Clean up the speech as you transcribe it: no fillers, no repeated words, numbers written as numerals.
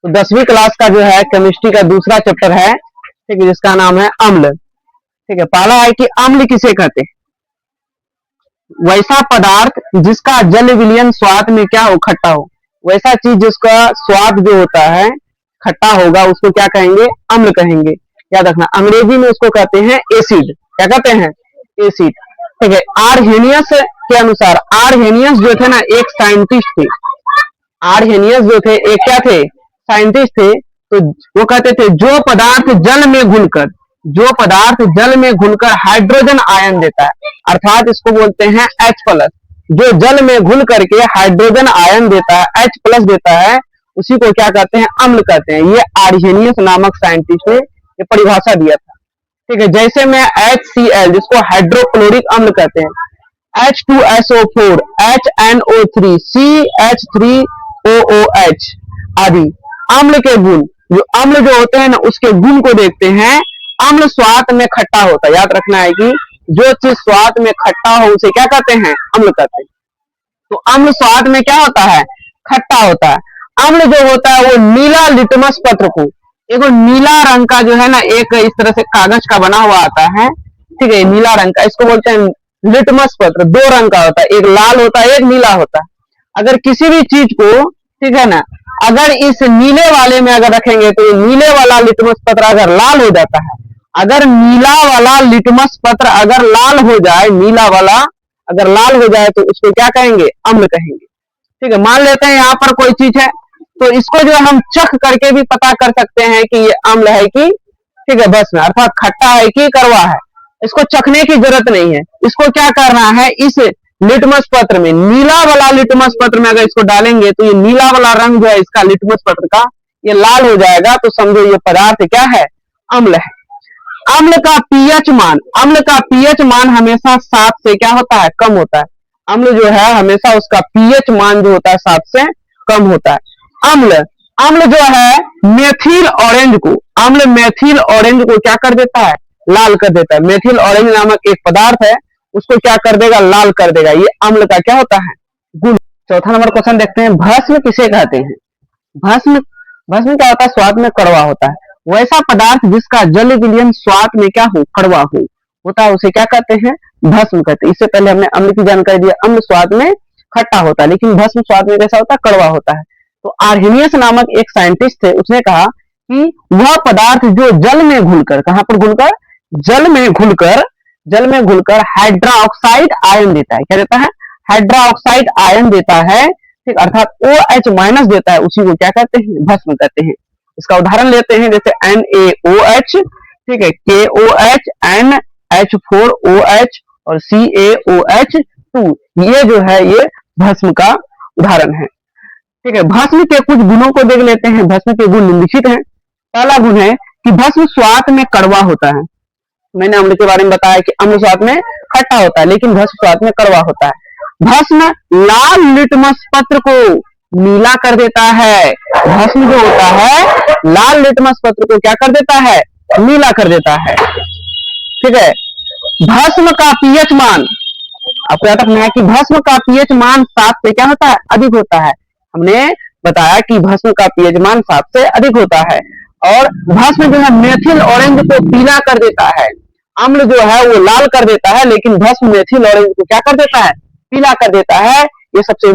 तो 10वीं क्लास का जो है केमिस्ट्री का दूसरा चैप्टर है, ठीक है, जिसका नाम है अम्ल। ठीक है, पहला है कि अम्ल किसे कहते हैं? वैसा पदार्थ जिसका जल विलयन स्वाद में क्या हो, खट्टा हो। वैसा चीज जिसका स्वाद जो होता है खट्टा होगा उसको क्या कहेंगे? अम्ल कहेंगे। याद रखना, अंग्रेजी में उसको कहते हैं एसिड। क्या कहते हैं? एसिड। ठीक है, आरहेनियस के अनुसार, आरहेनियस जो थे ना एक साइंटिस्ट थे। आरहेनियस जो थे एक क्या थे? साइंटिस्ट थे। तो वो कहते थे जो पदार्थ जल में घुलकर, जो पदार्थ जल में घुलकर हाइड्रोजन आयन देता है, अर्थात इसको बोलते हैं H+। जो जल में घुल करके हाइड्रोजन आयन देता है, H+ देता है, उसी को क्या कहते हैं? अम्ल कहते हैं। ये आरहेनियस नामक साइंटिस्ट ने ये परिभाषा दिया था। ठीक है, जैसे में HCl जिसको हाइड्रोक्लोरिक अम्ल कहते हैं, H2SO4, HNO3, CH3OOH आदि अम्ल के गुण, जो अम्ल जो होते हैं ना उसके गुण को देखते हैं। अम्ल स्वाद में खट्टा होता है। याद रखना है कि जो चीज स्वाद में खट्टा हो उसे क्या कहते हैं? अम्ल कहते हैं। तो अम्ल स्वाद में क्या होता है? खट्टा होता है। अम्ल जो होता है वो नीला लिटमस पत्र को, एक नीला रंग का जो है ना एक इस तरह से कागज का बना हुआ आता है, ठीक है, नीला रंग का, इसको बोलते हैं लिटमस पत्र। दो रंग का होता है, एक लाल होता है, एक नीला होता है। अगर किसी भी चीज को, ठीक है ना, अगर इस नीले वाले में अगर रखेंगे तो ये नीले वाला लिटमस पत्र अगर लाल हो जाता है, अगर नीला वाला लिटमस पत्र अगर लाल हो जाए, नीला वाला अगर लाल हो जाए तो उसको क्या कहेंगे? अम्ल कहेंगे। ठीक है, मान लेते हैं यहाँ पर कोई चीज है तो इसको जो हम चख करके भी पता कर सकते हैं कि ये अम्ल है कि, ठीक है, भस्म, अर्थात खट्टा है कि कड़वा है। इसको चखने की जरूरत नहीं है। इसको क्या करना है? इस लिटमस पत्र में, नीला वाला लिटमस पत्र में अगर इसको डालेंगे तो ये नीला वाला रंग जो है इसका लिटमस पत्र का ये लाल हो जाएगा। तो समझो ये पदार्थ क्या है? अम्ल है। अम्ल का पीएच मान, अम्ल का पीएच मान हमेशा 7 से क्या होता है? कम होता है। अम्ल जो है हमेशा उसका पीएच मान जो होता है 7 से कम होता है। अम्ल, अम्ल जो है मेथिल ऑरेंज को, अम्ल मेथिल ऑरेंज को क्या कर देता है? लाल कर देता है। मेथिल ऑरेंज नामक एक पदार्थ है, उसको क्या कर देगा? लाल कर देगा। ये अम्ल का क्या होता है? गुण। चौथा नंबर क्वेश्चन देखते हैं, भस्म किसे कहते हैं? भस्म, भस्म क्या होता है? स्वाद में कड़वा होता है। वैसा पदार्थ जिसका जल विलयन स्वाद में क्या हो? कड़वा हो होता है, उसे क्या कहते हैं? भस्म कहते हैं। इससे पहले हमने अम्ल की जानकारी दी। अम्ल स्वाद में खट्टा होता है, लेकिन भस्म स्वाद में कैसा होता है? कड़वा होता है। तो आरहेनियस नामक एक साइंटिस्ट थे, उसने कहा कि वह पदार्थ जो जल में घुलकर, कहां पर घुलकर? जल में घुलकर, जल में घुलकर हाइड्रोक्साइड आयन देता है। क्या देता है? हाइड्रोक्साइड आयन देता है, ठीक, अर्थात OH- देता है, उसी को क्या कहते हैं? भस्म कहते हैं। इसका उदाहरण लेते हैं, जैसे NaOH, ठीक है, KOH, NH4OH और CaOH2, ये जो है ये भस्म का उदाहरण है। ठीक है, भस्म के कुछ गुणों को देख लेते हैं। भस्म के गुण निम्नलिखित हैं। पहला गुण है कि भस्म स्वाद में कड़वा होता है। मैंने अम्ल के बारे में बताया कि अम्ल स्वाद में खट्टा होता है, लेकिन भस्म स्वाद में कड़वा होता है। भस्म लाल लिटमस पत्र को नीला कर देता है। भस्म जो होता है लाल लिटमस पत्र को क्या कर देता है? नीला कर देता है। ठीक है, भस्म का पीएच मान, आपको याद रखना है कि भस्म का पीएच मान 7 से क्या होता है? अधिक होता है। हमने बताया कि भस्म का पीएच मान 7 से अधिक होता है। और भस्म जो है मेथिल ऑरेंज को पीला कर देता है। अम्ल जो है वो लाल कर देता है, लेकिन भस्म मेथिल ऑरेंज को क्या कर देता है? पीला कर देता है। ये सबसे